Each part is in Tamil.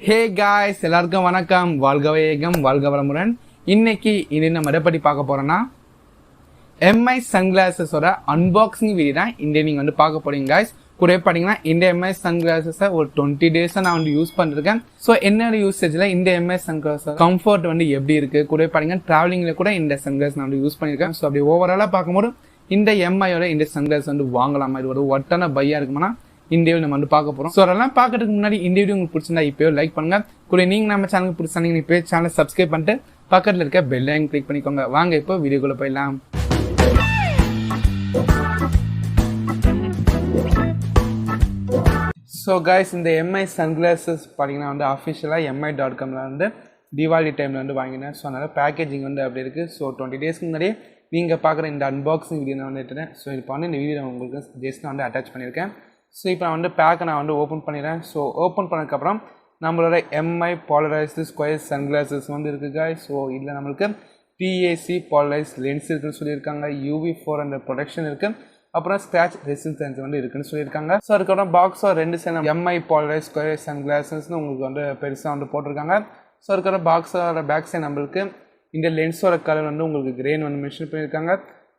ஹே காய்ஸ், எல்லாருக்கும் வணக்கம். வாழ்க வையகம், வாழ்க வளமுடன். இன்னைக்கு நம்ம எதை பற்றி பார்க்க போறோம்னா எம்ஐ சன்கிளாஸஸோட அன்பாக்சிங் வீடியோ தான் இந்த நீங்க பார்க்க போறீங்க காய்ஸ். கூட பார்த்தீங்கன்னா இந்த எம்ஐ சன்கிளாஸஸை ஒரு 20 டேஸாக நான் யூஸ் பண்ணிருக்கேன். ஸோ என்னோட யூசேஜில் இந்த எம்ஐ சன்கிளாஸ் கம்ஃபர்ட் எப்படி இருக்கு, கூட பார்த்தீங்கன்னா டிராவலிங்கில் கூட இந்த சன்கிளாஸ் நான் யூஸ் பண்ணியிருக்கேன். ஸோ அப்படி ஓவராலாக பார்க்கும்போது இந்த எம்ஐயோட இந்த சன்கிளாஸ் வாங்கலாமா, இது ஒரு ஒட்டான பையா இருக்குமானா இந்த வீடியோ நம்ம பார்க்க போறோம். ஸோ அதெல்லாம் பார்க்கறதுக்கு முன்னாடி இந்த வீடியோ உங்களுக்கு பிடிச்சிருந்தா இப்போயே லைக் பண்ணுங்க. கூட நீங்க நம்ம சேனலுக்கு பிடிச்சிருந்தீங்க இப்போ சேனலை சப்ஸ்கிரைப் பண்ணிட்டு பக்கத்தில் இருக்க பெல் ஐக்கன் கிளிக் பண்ணிக்கோங்க. வாங்க இப்போ வீடியோக்குள்ள போயிடலாம். ஸோ கைஸ், இந்த எம்ஐ சன்கிளாஸஸ் பார்த்தீங்கன்னா அஃபிஷியலாக MI.comல தீபாவளி டைமில் வாங்கினேன். ஸோ அதனால் பேக்கேஜிங் அப்படி இருக்குது. ஸோ 20 டேஸ்க்கு முன்னாடியே நீங்கள் பார்க்குற இந்த அன்பாக்சிங் வீடியோ நான் எடுத்துட்டேன். ஸோ இப்போ இந்த வீடியோ நான் உங்களுக்கு ஜஸ்ட் அட்டாச் பண்ணியிருக்கேன். ஸோ இப்போ நான் பேக்கை நான் ஓப்பன் பண்ணிடுறேன். ஸோ ஓப்பன் பண்ணதுக்கப்புறம் நம்மளோட எம்ஐ Polarized Square Sunglasses இருக்குது guys. ஸோ இதில் நம்மளுக்கு PAC Polarized லென்ஸ் இருக்குன்னு சொல்லியிருக்காங்க. UV400 ப்ரொடெக்ஷன் இருக்குது. அப்புறம் ஸ்க்ராட்ச் ரெசிஸ்டன்ஸ் இருக்குன்னு சொல்லியிருக்காங்க. ஸோ அதுக்கப்புறம் பாக்ஸோ 2 சைடு எம்ஐ Polarized Square Sunglassesன்னு உங்களுக்கு பெருசாக போட்டிருக்காங்க. ஸோ அதுக்கப்புறம் பாக்ஸோட பேக் சைடு நம்மளுக்கு இந்த லென்ஸோட கலர் உங்களுக்கு கிரேன் மென்ஷன் பண்ணியிருக்காங்க.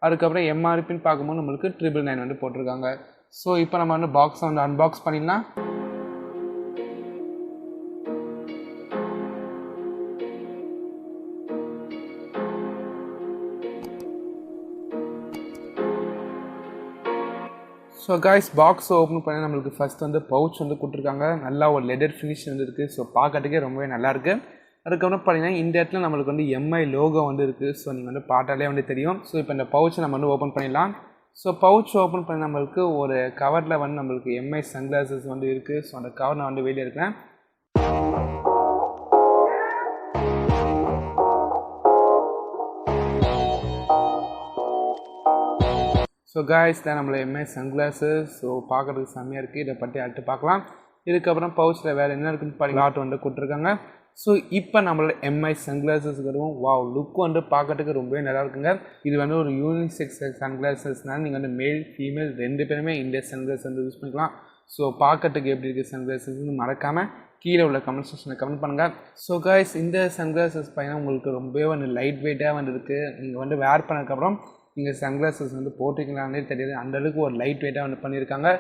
அதுக்கப்புறம் MRPன்னு பார்க்கும்போது நம்மளுக்கு 999 போட்டிருக்காங்க. ஸோ இப்போ நம்ம பாக்ஸை அன்பாக்ஸ் பண்ணிடலாம். ஸோ காய்ஸ், பாக்ஸ் ஓப்பன் பண்ணி நம்மளுக்கு ஃபர்ஸ்ட் பவுச் கொடுத்துருக்காங்க. நல்லா ஒரு லெதர் ஃபினிஷ் இருக்குது. ஸோ பார்க்கறதுக்கே ரொம்பவே நல்லாயிருக்கு. அதுக்கப்புறம் பார்த்தீங்கன்னா இந்த இடத்துல நம்மளுக்கு எம்ஐ லோகோ இருக்குது. ஸோ நீங்கள் பார்த்தாலே தெரியும். ஸோ இப்போ இந்த பவுச்சை நம்ம ஓப்பன் பண்ணிடலாம். ஸோ பவுச் ஓப்பன் பண்ணி நம்மளுக்கு ஒரு கவரில் நம்மளுக்கு எம்ஐ சன்கிளாஸஸ் இருக்குது. ஸோ அந்த கவர் நான் வெளியே இருக்கிறேன். ஸோ காய்ஸ், தான் நம்மளோட எம்ஐ சன்கிளாஸஸ். ஸோ பார்க்குறதுக்கு செம்மையாக இருக்குது. இதை பற்றி அடுத்து பார்க்கலாம். இதுக்கப்புறம் பவுச்சில் வேறு என்ன இருக்குன்னு பார்த்து கொடுத்துருக்காங்க. ஸோ இப்போ நம்மளோட எம்ஐ சன்கிளாஸஸ் வருவோம். வாவ், லுக் பார்க்கறதுக்கு ரொம்பவே நல்லா இருக்குங்க. இது ஒரு யூனிசெக்ஸ் சன்கிளாஸஸ்னால் நீங்கள் மேல் ஃபீமேல் 2 பேருமே இந்த சன்கிளாஸ் யூஸ் பண்ணிக்கலாம். ஸோ பார்க்கறதுக்கு எப்படி இருக்குது சன்கிளாஸஸ்ன்னு மறக்காமல் கீழே உள்ள கமெண்ட் செக்ஷனில் கமெண்ட் பண்ணுங்கள். ஸோ காய்ஸ், இந்த சன்கிளாஸஸ் பார்த்தீங்கன்னா உங்களுக்கு ரொம்பவே லைட் வெயிட்டாக இருக்குது. நீங்கள் வேர் பண்ணதுக்கப்புறம் நீங்கள் சன்கிளாஸஸ் போட்டிங்களானே தெரியாது, அந்தளவுக்கு ஒரு லைட் வெயிட்டாக பண்ணியிருக்காங்க.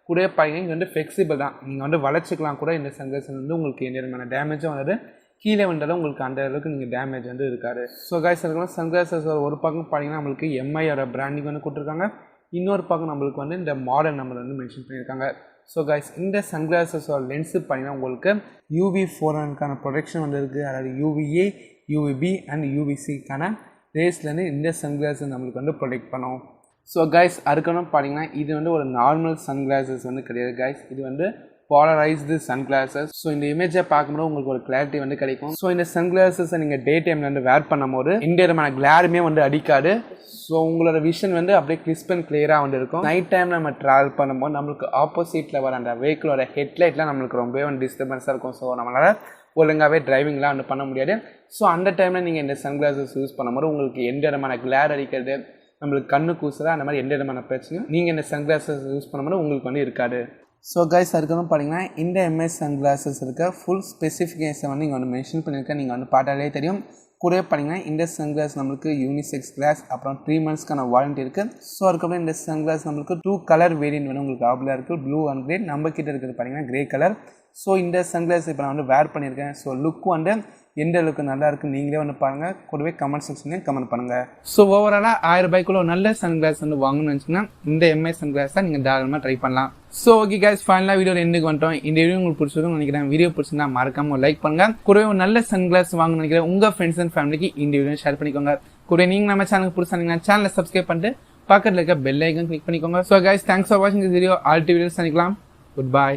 கூட பார்த்தீங்கன்னா இங்கே ஃப்ளெக்சிபிள் தான். நீங்கள் வளைச்சிக்கலாம் கூட. இந்த சன்கிளாஸஸ் உங்களுக்கு எந்த விதமான டேமேஜும் கீழே வந்தாலும் உங்களுக்கு அந்த அளவுக்கு நீங்கள் டேமேஜ் இருக்காது. ஸோ காய்ஸ், அதுக்கப்புறம் சன்கிளாஸஸ் ஒரு பக்கம் பார்த்தீங்கன்னா நம்மளுக்கு எம்ஐயோட பிராண்டிங் கொடுத்துருக்காங்க. இன்னொரு பக்கம் நம்மளுக்கு இந்த மாடல் நம்பர் மென்ஷன் பண்ணியிருக்காங்க. ஸோ காய்ஸ், இந்த சன்கிளாஸஸோட லென்ஸு பார்த்தீங்கன்னா உங்களுக்கு UV400க்கான ப்ரொடெக்ஷன் இருக்குது. அதாவது UVA, UVB அண்ட் UVCக்கான ரேஸ்லேருந்து இந்த சன்கிளாஸஸ் நம்மளுக்கு ப்ரொடெக்ட் பண்ணும். ஸோ கைஸ், அதுக்கப்புறம் பார்த்தீங்கன்னா இது ஒரு நார்மல் சன்கிளாஸஸ் கிடையாது கைஸ். இது Polarized Sunglasses. ஸோ இந்த இமேஜை பார்க்கும்போது உங்களுக்கு ஒரு கிளாரிட்டி கிடைக்கும். ஸோ இந்த சன்கிளாஸஸை நீங்கள் டே டைமில் வேர் பண்ணும்போது இந்த விதமான கிளாருமே அடிக்காது. ஸோ உங்களோட விஷன் அப்படியே கிறிஸ்ப் அண்ட் கிளியராக இருக்கும். நைட் டைம் நம்ம ட்ராவல் பண்ணும்போது நம்மளுக்கு ஆப்போசிட்டில் வர அந்த வெஹிக்கிளோட ஹெட்லைட்லாம் நம்மளுக்கு ரொம்பவே டிஸ்டர்பன்ஸாக இருக்கும். ஸோ நம்மளால் ஒழுங்காகவே டிரைவிங்லாம் பண்ண முடியாது. ஸோ அந்த டைமில் நீங்கள் இந்த சன்கிளாஸஸ் யூஸ் பண்ணும்போது உங்களுக்கு எந்த விதமான கிளார் அடிக்கிறது, நம்மளுக்கு கண்ணு கூசுதா, அந்த மாதிரி எந்த விதமான பிரச்சனையும் நீங்கள் இந்த சன்கிளாஸஸ் யூஸ் பண்ணும்போது உங்களுக்கு இருக்காது. ஸோ கைஸ், அதுக்கப்புறம் பார்த்தீங்கன்னா இந்த எம்ஐ சன்கிளாஸஸ் இருக்க ஃபுல் ஸ்பெசிஃபிகேஷன் இங்கே மென்ஷன் பண்ணியிருக்கேன். நீங்கள் பார்த்தாலே தெரியும். கூட பார்த்தீங்கன்னா இந்த சன்கிளாஸ் நம்மளுக்கு யூனிசெக்ஸ் கிளாஸ், அப்புறம் 3 monthsக்கான வாரண்டி இருக்குது. ஸோ அதுக்கப்புறம் இந்த சன்கிளாஸ் நம்மளுக்கு 2 கலர் வேரியன்ட் உங்களுக்கு அவைலபிளாக இருக்குது. Blue and grey. நம்ம கிட்ட இருக்கிறது பார்த்தீங்கன்னா கிரே கலர். ஸோ இந்த சன்கிளாஸ் இப்போ நான் வேர் பண்ணியிருக்கேன். ஸோ லுக்கு எந்த அளவுக்கு நல்லா இருக்குது நீங்களே பாருங்கள். கூடவே கமெண்ட் செக்ஷன்லேயும் கமெண்ட் பண்ணுங்கள். ஸோ ஓவராலாக 1000 ரூபாய்க்குள்ள ஒரு நல்ல சன்கிளாஸ் வாங்கணும்னு நினச்சிங்கன்னா இந்த எம்ஐ சன்கிளாஸ் தான் நீங்கள் தாராளமாக ட்ரை பண்ணலாம். ஸோ ஓகே கைஸ், ஃபைனலாக வீடியோ எண்டுக்கு வந்துட்டோம். இந்த வீடியோ உங்களுக்கு பிடிச்சிருக்குன்னு நினைக்கிறேன். வீடியோ பிடிச்சிருந்தா மறக்காம லைக் பண்ணுங்க. கூடவே ஒரு நல்ல சன்கிளாஸ் வாங்கணும்னு நினைக்கிறேன் உங்கள் ஃப்ரெண்ட்ஸ் அண்ட் ஃபேமிலிக்கு இந்த வீடியோ ஷேர் பண்ணிக்கோங்க. கூட நீங்கள் நம்ம சேனலுக்கு பிடிச்சிருந்தீங்கன்னா சேனலை சப்ஸ்கிரைப் பண்ணிட்டு பக்கத்தில் இருக்க பெல் ஐக்கன் கிளிக் பண்ணிக்கோங்க. ஸோ கைஸ், தேங்க்ஸ் ஃபார் வாட்சிங் திஸ் வீடியோ. ஆல்ரெடி வீடியோஸ் பண்ணிக்கலாம். Good bye.